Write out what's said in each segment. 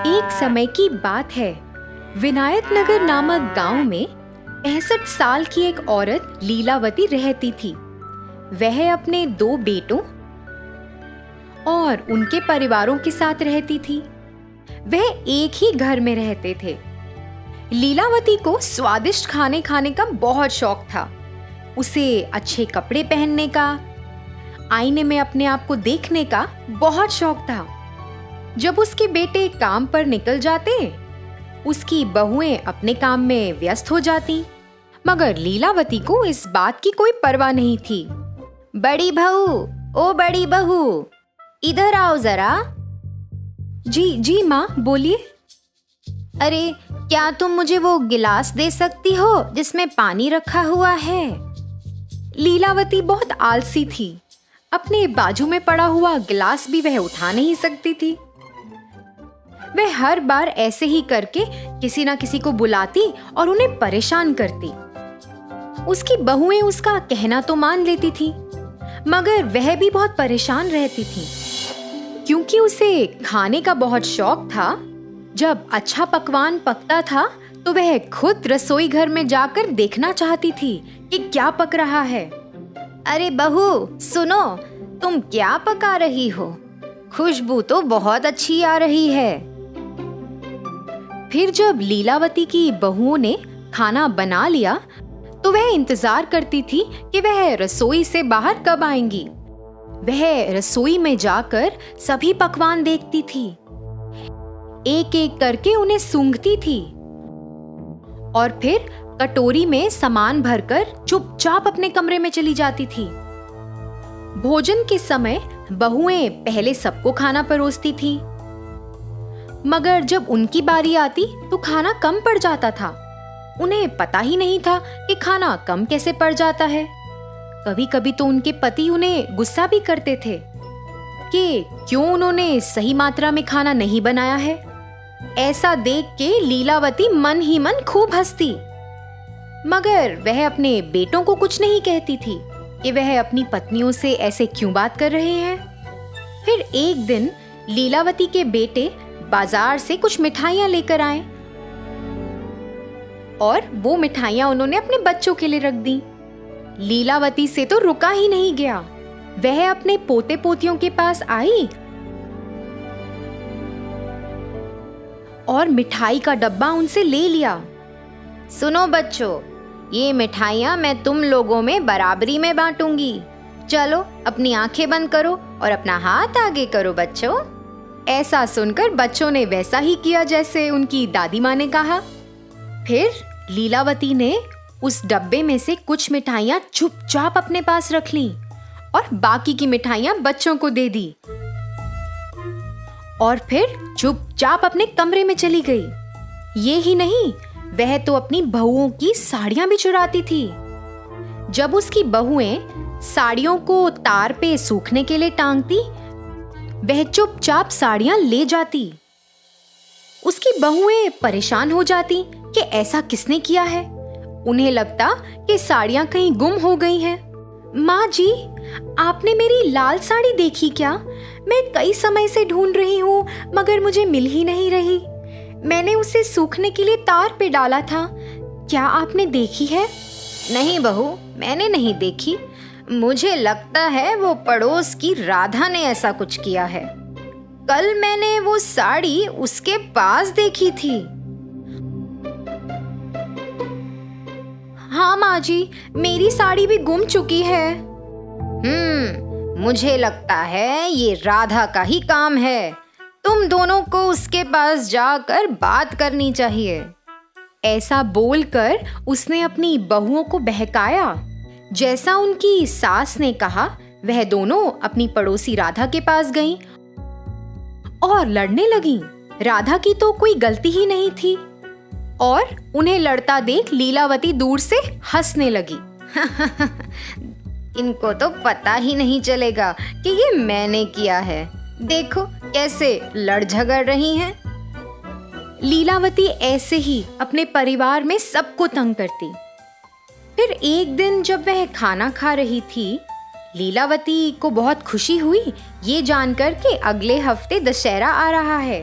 एक समय की बात है। विनायक नगर नामक गांव में 65 साल की एक औरत लीलावती रहती थी। वह अपने 2 बेटों और उनके परिवारों के साथ रहती थी। वह एक ही घर में रहते थे। लीलावती को स्वादिष्ट खाने खाने का बहुत शौक था। उसे अच्छे कपड़े पहनने का, आईने में अपने आप को देखने का बहुत शौक था। जब उसके बेटे काम पर निकल जाते, उसकी बहुएं अपने काम में व्यस्त हो जाती, मगर लीलावती को इस बात की कोई परवाह नहीं थी। बड़ी बहू, ओ बड़ी बहू, इधर आओ जरा। जी माँ, बोलिए। अरे, क्या तुम मुझे वो गिलास दे सकती हो जिसमें पानी रखा हुआ है? लीलावती बहुत आलसी थी। अपने बाजू में पड़ा हुआ गिलास भी वह उठा नहीं सकती थी। वह हर बार ऐसे ही करके किसी ना किसी को बुलाती और उन्हें परेशान करती। उसकी बहुएं उसका कहना तो मान लेती थी, मगर वह भी बहुत परेशान रहती थी, क्योंकि उसे खाने का बहुत शौक था। जब अच्छा पकवान पकता था तो वह खुद रसोई घर में जाकर देखना चाहती थी कि क्या पक रहा है। अरे बहू, सुनो, तुम क्या पका रही हो? खुशबू तो बहुत अच्छी आ रही है। फिर जब लीलावती की बहुओं ने खाना बना लिया तो वह इंतजार करती थी कि वह रसोई से बाहर कब आएंगी। वह रसोई में जाकर सभी पकवान देखती थी, एक एक करके उन्हें सूंघती थी और फिर कटोरी में सामान भरकर चुपचाप अपने कमरे में चली जाती थी। भोजन के समय बहुएं पहले सबको खाना परोसती थी, मगर जब उनकी बारी आती तो खाना कम पड़ जाता था। उन्हें पता ही नहीं था कि खाना कम कैसे पड़ जाता है। कभी कभी तो उनके पति उन्हें गुस्सा भी करते थे कि क्यों उन्होंने सही मात्रा में खाना नहीं बनाया है। ऐसा देख के लीलावती मन ही मन खूब हंसती, मगर वह अपने बेटों को कुछ नहीं कहती थी कि वह अपनी पत्नियों से ऐसे क्यों बात कर रहे हैं। फिर एक दिन लीलावती के बेटे बाजार से कुछ मिठाइयां लेकर आए और वो मिठाइयां उन्होंने अपने बच्चों के लिए रख दी। लीलावती से तो रुका ही नहीं गया। वह अपने पोते पोतियों के पास आई और मिठाई का डब्बा उनसे ले लिया। सुनो बच्चों, ये मिठाइयाँ मैं तुम लोगों में बराबरी में बांटूंगी। चलो अपनी आंखें बंद करो और अपना हाथ आगे करो बच्चों। ऐसा सुनकर बच्चों ने वैसा ही किया जैसे उनकी दादी माँ ने कहा। फिर लीलावती ने उस डब्बे में से कुछ मिठाइयाँ चुपचाप अपने पास रख लीं और बाकी की मिठाइयाँ बच्चों को दे दी और फिर चुपचाप अपने कमरे में चली गई। ये ही नहीं, वह तो अपनी बहुओं की साड़ियां भी चुराती थी। जब उसकी बहुएं साड़ियों को तार पे सूखने के लिए टांगती, वह चुपचाप साड़ियां ले जाती। उसकी बहुएं परेशान हो जाती कि ऐसा किसने किया है। उन्हें लगता कि साड़ियां कहीं गुम हो गई हैं। माँ जी, आपने मेरी लाल साड़ी देखी क्या? मैं कई समय से ढूंढ रही हूँ, मगर मुझे मिल ही नहीं रही। मैंने उसे सूखने के लिए तार पे डाला था। क्या आपने देखी है? नहीं बहू, मैंने नहीं देखी। मुझे लगता है वो पड़ोस की राधा ने ऐसा कुछ किया है। कल मैंने वो साड़ी उसके पास देखी थी। हाँ माँ जी, मेरी साड़ी भी गुम चुकी है। मुझे लगता है ये राधा का ही काम है। तुम दोनों को उसके पास जाकर बात करनी चाहिए। ऐसा बोलकर उसने अपनी बहुओं को बहकाया। जैसा उनकी सास ने कहा, वह दोनों अपनी पड़ोसी राधा के पास गईं और लड़ने लगीं। राधा की तो कोई गलती ही नहीं थी और उन्हें लड़ता देख लीलावती दूर से हंसने लगी। इनको तो पता ही नहीं चलेगा कि ये मैंने किया है। देखो कैसे लड़ झगड़ रही हैं। लीलावती ऐसे ही अपने परिवार में सबको तंग करती। फिर एक दिन जब वह खाना खा रही थी, लीलावती को बहुत खुशी हुई ये जानकर कि अगले हफ्ते दशहरा आ रहा है।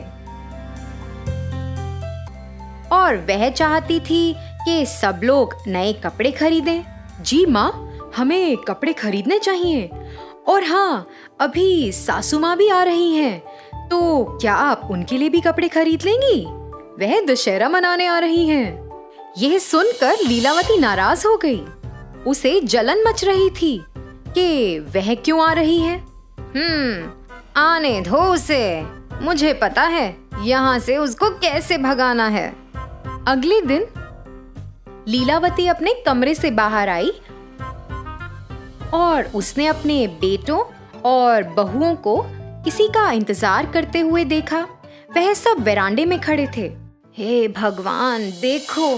और वह चाहती थी कि सब लोग नए कपड़े खरीदें। जी माँ, हमें कपड़े खरीदने चाहिए। और हाँ, अभी सासू माँ भी आ रही हैं, तो क्या आप उनके लिए भी कपड़े खरीद लेंगी? वह दशहरा मनाने आ रही हैं। यह सुनकर लीलावती नाराज हो गई। उसे जलन मच रही थी कि वह क्यों आ रही है। आने दो उसे, मुझे पता है यहाँ से उसको कैसे भगाना है। अगले दिन लीलावती अपने कमरे से बाहर आई और उसने अपने बेटों और बहुओं को किसी का इंतजार करते हुए देखा। वह सब वेरांडे में खड़े थे। हे भगवान, देखो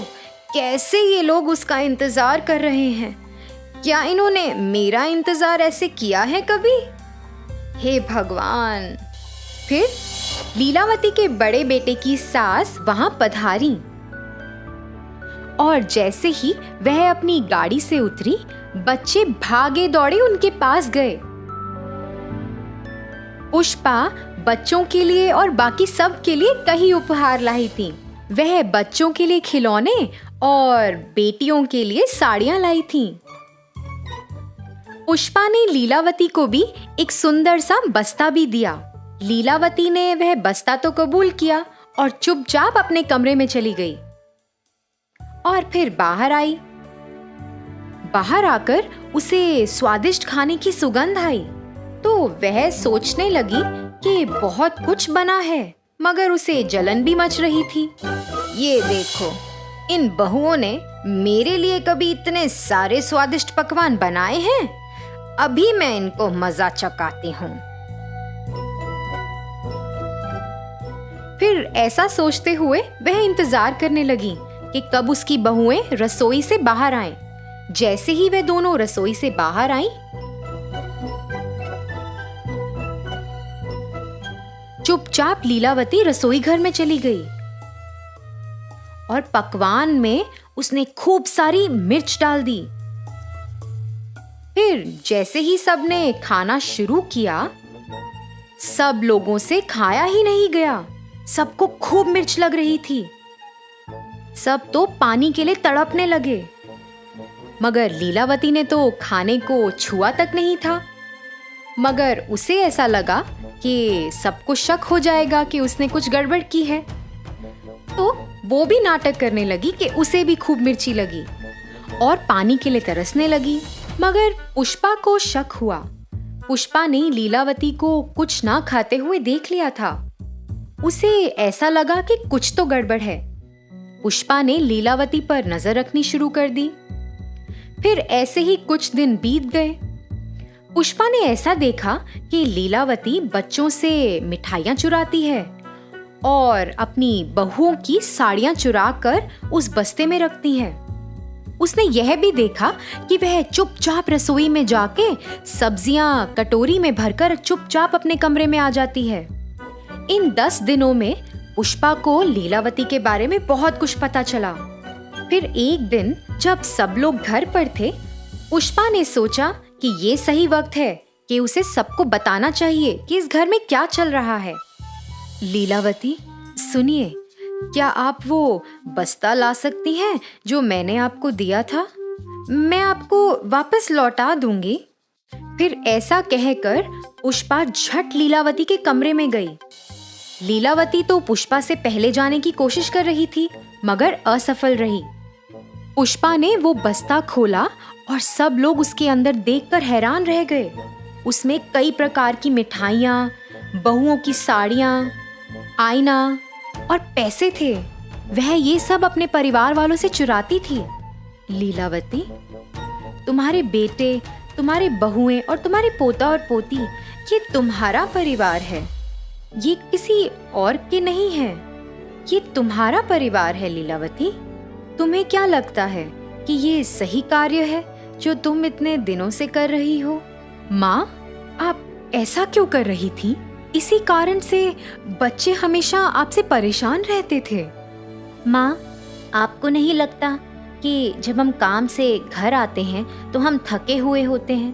कैसे ये लोग उसका इंतजार कर रहे हैं। क्या इन्होंने मेरा इंतजार ऐसे किया है कभी? हे भगवान। फिर लीलावती के बड़े बेटे की सास वहां पधारी और जैसे ही वह अपनी गाड़ी से उतरी, बच्चे भागे दौड़े उनके पास गए। पुष्पा बच्चों के लिए और बाकी सब के लिए कई उपहार लाई थी। वह बच्चों के लिए खिलौने और बेटियों के लिए साड़ियां लाई थी। पुष्पा ने लीलावती को भी एक सुंदर सा बस्ता भी दिया। लीलावती ने वह बस्ता तो कबूल किया और चुपचाप अपने कमरे में चली गई और फिर बाहर आई। बाहर आकर उसे स्वादिष्ट खाने की सुगंध आई, तो वह सोचने लगी कि बहुत कुछ बना है, मगर उसे जलन भी मच रही थी। ये देखो, इन बहुओं ने मेरे लिए कभी इतने सारे स्वादिष्ट पकवान बनाए हैं। अभी मैं इनको मजा चखाती हूँ। फिर ऐसा सोचते हुए वह इंतजार करने लगी कि कब उसकी बहुएं रसोई से बाहर आएं। जैसे ही वे दोनों रसोई से बाहर आईं, चुपचाप लीलावती रसोई घर में चली गई और पकवान में उसने खूब सारी मिर्च डाल दी। फिर जैसे ही सबने खाना शुरू किया, सब लोगों से खाया ही नहीं गया। सबको खूब मिर्च लग रही थी। सब तो पानी के लिए तड़पने लगे, मगर लीलावती ने तो खाने को छुआ तक नहीं था। मगर उसे ऐसा लगा कि सबको शक हो जाएगा कि उसने कुछ गड़बड़ की है, तो वो भी नाटक करने लगी कि उसे भी खूब मिर्ची लगी और पानी के लिए तरसने लगी। मगर पुष्पा को शक हुआ। पुष्पा ने लीलावती को कुछ ना खाते हुए देख लिया था। उसे ऐसा लगा कि कुछ तो गड़बड़ है। पुष्पा ने लीलावती पर नजर रखनी शुरू कर दी। फिर ऐसे ही कुछ दिन बीत गए। पुष्पा ने ऐसा देखा कि लीलावती बच्चों से मिठाइयां चुराती है और अपनी बहुओं की साड़ियां चुरा कर उस बस्ते में रखती है। उसने यह भी देखा कि वह चुपचाप रसोई में जाके सब्जियां कटोरी में भरकर चुपचाप अपने कमरे में आ जाती है। इन 10 दिनों में पुष्पा को लीलावती के बारे में बहुत कुछ पता चला। फिर एक दिन जब सब लोग घर पर थे, पुष्पा ने सोचा कि ये सही वक्त है कि उसे सबको बताना चाहिए कि इस घर में क्या चल रहा है। लीलावती, सुनिए, क्या आप वो बस्ता ला सकती हैं जो मैंने आपको दिया था? मैं आपको वापस लौटा दूंगी। फिर ऐसा कहकर पुष्पा झट लीलावती के कमरे में गई। लीलावती तो पुष्पा से पहले जाने की कोशिश कर रही थी, मगर असफल रही। पुष्पा ने वो बस्ता खोला और सब लोग उसके अंदर देखकर हैरान रह गए। उसमें कई प्रकार की मिठाइयाँ, बहुओं की साड़ियाँ, आईना और पैसे थे। वह ये सब अपने परिवार वालों से चुराती थी। लीलावती, तुम्हारे बेटे, तुम्हारे बहुएं और तुम्हारे पोता और पोती, ये तुम्हारा परिवार है। ये किसी और के नहीं है। ये तुम्हारा परिवार है लीलावती। तुम्हें क्या लगता है कि ये सही कार्य है जो तुम इतने दिनों से कर रही हो? माँ, आप ऐसा क्यों कर रही थी? इसी कारण से बच्चे हमेशा आपसे परेशान रहते थे। माँ, आपको नहीं लगता कि जब हम काम से घर आते हैं तो हम थके हुए होते हैं?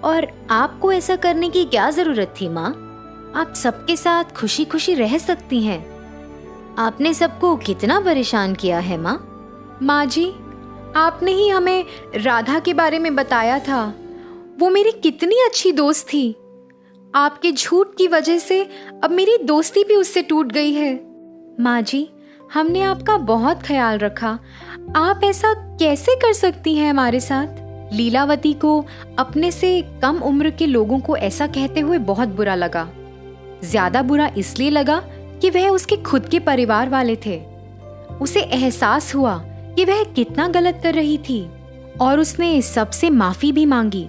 और आपको ऐसा करने की क्या जरूरत थी माँ? आप सबके साथ खुशी खुशी रह सकती हैं। आपने सबको कितना परेशान किया है माँ? माँ जी, आपने ही हमें राधा के बारे में बताया था। वो मेरी कितनी अच्छी दोस्त थी। आपके झूठ की वजह से अब मेरी दोस्ती भी उससे टूट गई है। माँ जी, हमने आपका बहुत ख्याल रखा। आप ऐसा कैसे कर सकती हैं हमारे साथ? लीलावती को अपने से कम उम्र के लोगों को ऐसा कहते हुए बहुत बुरा लगा। ज्यादा बुरा इसलिए लगा कि वह उसके खुद के परिवार वाले थे। उसे एहसास हुआ कि वह कितना गलत कर रही थी और उसने सबसे माफी भी मांगी।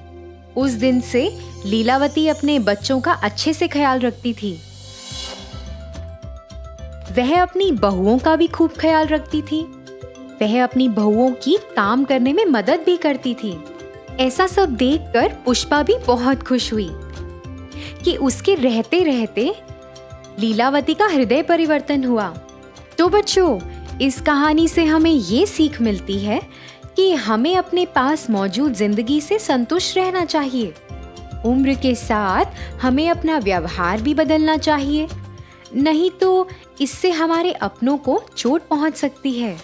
उस दिन से लीलावती अपने बच्चों का अच्छे से ख्याल रखती थी। वह अपनी बहुओं का भी खूब ख्याल रखती थी। वह अपनी बहुओं की काम करने में मदद भी करती थी। ऐसा सब देखकर पुष्पा भी बहुत खुश हुई कि उसके रहते रहते लीलावती का हृदय परिवर्तन हुआ। तो बच्चों, इस कहानी से हमें ये सीख मिलती है कि हमें अपने पास मौजूद जिंदगी से संतुष्ट रहना चाहिए। उम्र के साथ हमें अपना व्यवहार भी बदलना चाहिए, नहीं तो इससे हमारे अपनों को चोट पहुंच सकती है।